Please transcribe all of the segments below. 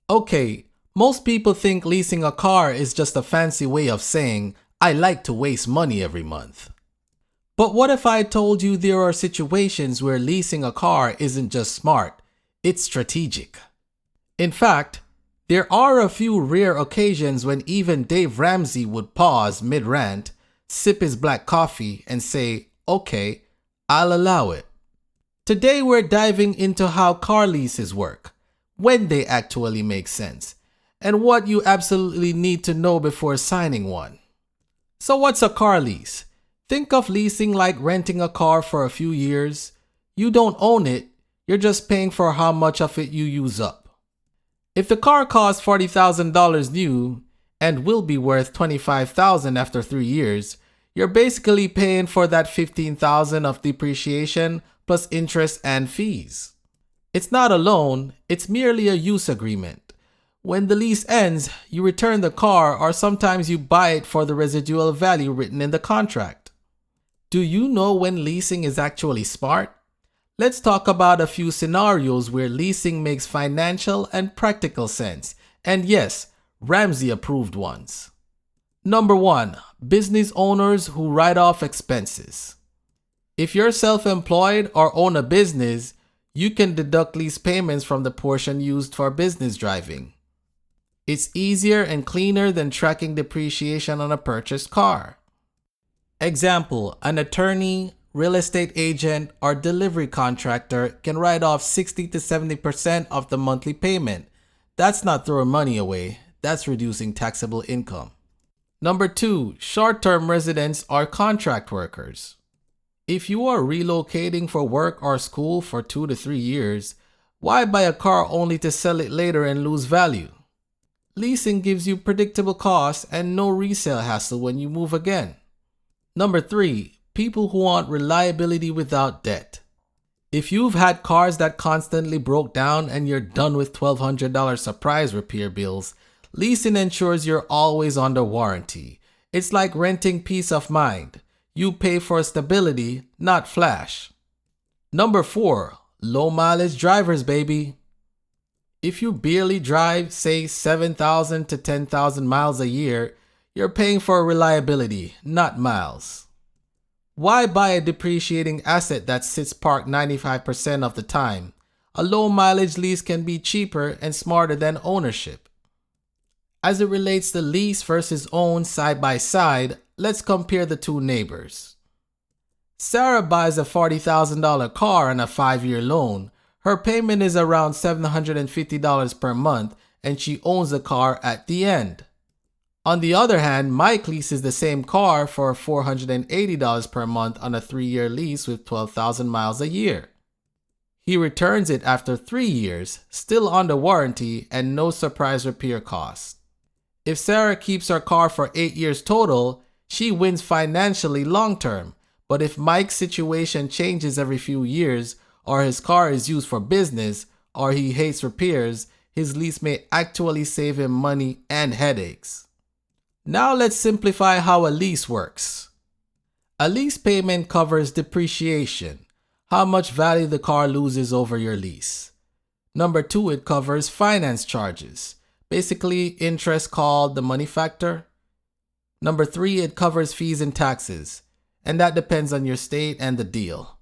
Okay, most people think leasing a car is just a fancy way of saying, I like to waste money every month. But what if I told you there are situations where leasing a car isn't just smart, it's strategic? In fact, there are a few rare occasions when even Dave Ramsey would pause mid-rant, sip his black coffee, and say, okay, I'll allow it. Today we're diving into how car leases work, when they actually make sense, and what you absolutely need to know before signing one. So what's a car lease? Think of leasing like renting a car for a few years. You don't own it, you're just paying for how much of it you use up. If the car costs $40,000 new and will be worth $25,000 after 3 years, you're basically paying for that $15,000 of depreciation plus interest and fees. It's not a loan, it's merely a use agreement. When the lease ends, you return the car or sometimes you buy it for the residual value written in the contract. Do you know when leasing is actually smart? Let's talk about a few scenarios where leasing makes financial and practical sense. And yes, Ramsey approved ones. Number 1. Business owners who write off expenses. If you're self-employed or own a business, you can deduct lease payments from the portion used for business driving. It's easier and cleaner than tracking depreciation on a purchased car. Example, an attorney, real estate agent, or delivery contractor can write off 60 to 70% of the monthly payment. That's not throwing money away, that's reducing taxable income. Number 2, short-term residents or contract workers. If you are relocating for work or school for 2 to 3 years, why buy a car only to sell it later and lose value? Leasing gives you predictable costs and no resale hassle when you move again. Number 3, people who want reliability without debt. If you've had cars that constantly broke down and you're done with $1,200 surprise repair bills, leasing ensures you're always under warranty. It's like renting peace of mind. You pay for stability, not flash. Number 4, low mileage drivers, baby. If you barely drive, say 7,000 to 10,000 miles a year, you're paying for reliability, not miles. Why buy a depreciating asset that sits parked 95% of the time? A low mileage lease can be cheaper and smarter than ownership. As it relates to lease versus own side by side, let's compare the two neighbors. Sarah buys a $40,000 car on a 5-year loan. Her payment is around $750 per month and she owns the car at the end. On the other hand, Mike leases the same car for $480 per month on a 3-year lease with 12,000 miles a year. He returns it after 3 years, still under warranty and no surprise repair costs. If Sarah keeps her car for 8 years total, she wins financially long term. But if Mike's situation changes every few years, or his car is used for business, or he hates repairs, his lease may actually save him money and headaches. Now let's simplify how a lease works. A lease payment covers depreciation, how much value the car loses over your lease. Number 2, it covers finance charges, basically interest called the money factor. Number 3, it covers fees and taxes, and that depends on your state and the deal.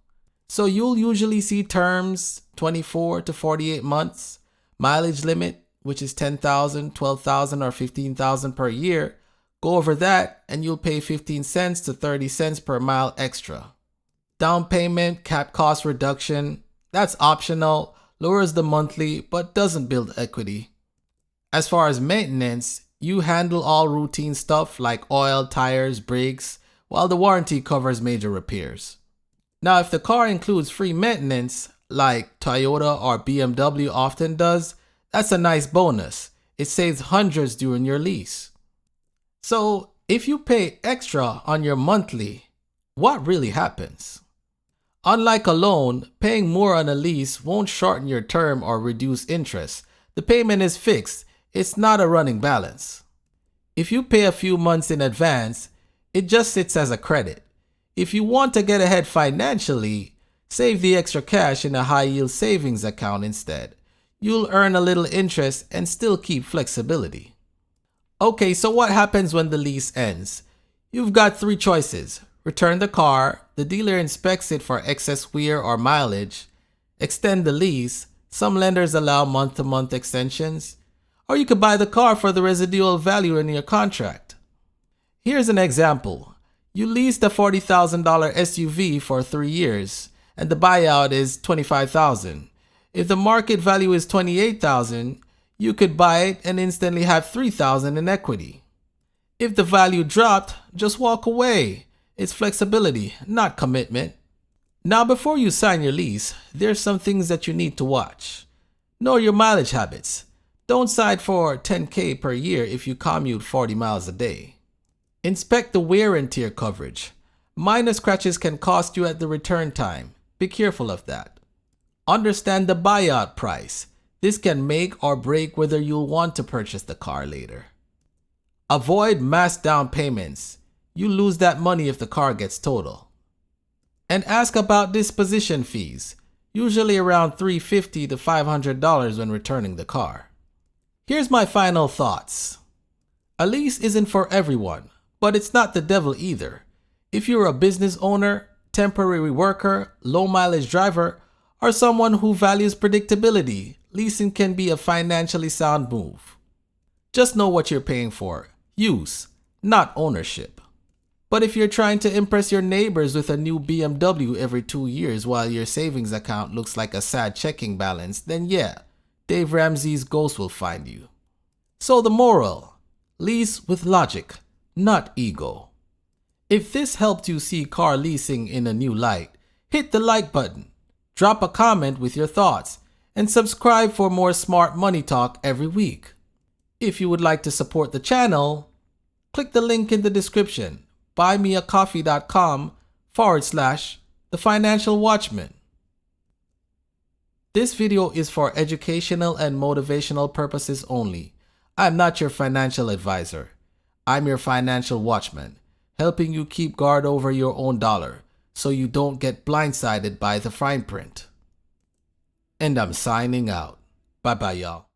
So you'll usually see terms 24 to 48 months, mileage limit, which is 10,000, 12,000, or 15,000 per year. Go over that and you'll pay 15 cents to 30 cents per mile extra. Down payment, cap cost reduction, that's optional, lowers the monthly but doesn't build equity. As far as maintenance, you handle all routine stuff like oil, tires, brakes, while the warranty covers major repairs. Now if the car includes free maintenance, like Toyota or BMW often does, that's a nice bonus. It saves hundreds during your lease. So if you pay extra on your monthly, what really happens? Unlike a loan, paying more on a lease won't shorten your term or reduce interest. The payment is fixed. It's not a running balance. If you pay a few months in advance, it just sits as a credit. If you want to get ahead financially, save the extra cash in a high-yield savings account instead. You'll earn a little interest and still keep flexibility. Okay, so what happens when the lease ends? You've got three choices. Return the car, the dealer inspects it for excess wear or mileage, extend the lease, some lenders allow month-to-month extensions, or you could buy the car for the residual value in your contract. Here's an example. You leased a $40,000 SUV for 3 years, and the buyout is $25,000. If the market value is $28,000, you could buy it and instantly have $3,000 in equity. If the value dropped, just walk away. It's flexibility, not commitment. Now, before you sign your lease, there's some things that you need to watch. Know your mileage habits. Don't sign for $10,000 per year if you commute 40 miles a day. Inspect the wear and tear coverage. Minor scratches can cost you at the return time. Be careful of that. Understand the buyout price. This can make or break whether you'll want to purchase the car later. Avoid mass down payments. You lose that money if the car gets total. And ask about disposition fees, usually around $350 to $500 when returning the car. Here's my final thoughts. A lease isn't for everyone, but it's not the devil either. If you're a business owner, temporary worker, low mileage driver, or someone who values predictability, leasing can be a financially sound move. Just know what you're paying for. Use, not ownership. But if you're trying to impress your neighbors with a new BMW every 2 years while your savings account looks like a sad checking balance, then yeah, Dave Ramsey's ghost will find you. So the moral, lease with logic, not ego. If this helped you see car leasing in a new light, hit the like button, drop a comment with your thoughts, and subscribe for more smart money talk every week. If you would like to support the channel, click the link in the description, buymeacoffee.com/The Financial Watchman. This video is for educational and motivational purposes only. I'm not your financial advisor. I'm your financial watchman, helping you keep guard over your own dollar so you don't get blindsided by the fine print. And I'm signing out. Bye-bye, y'all.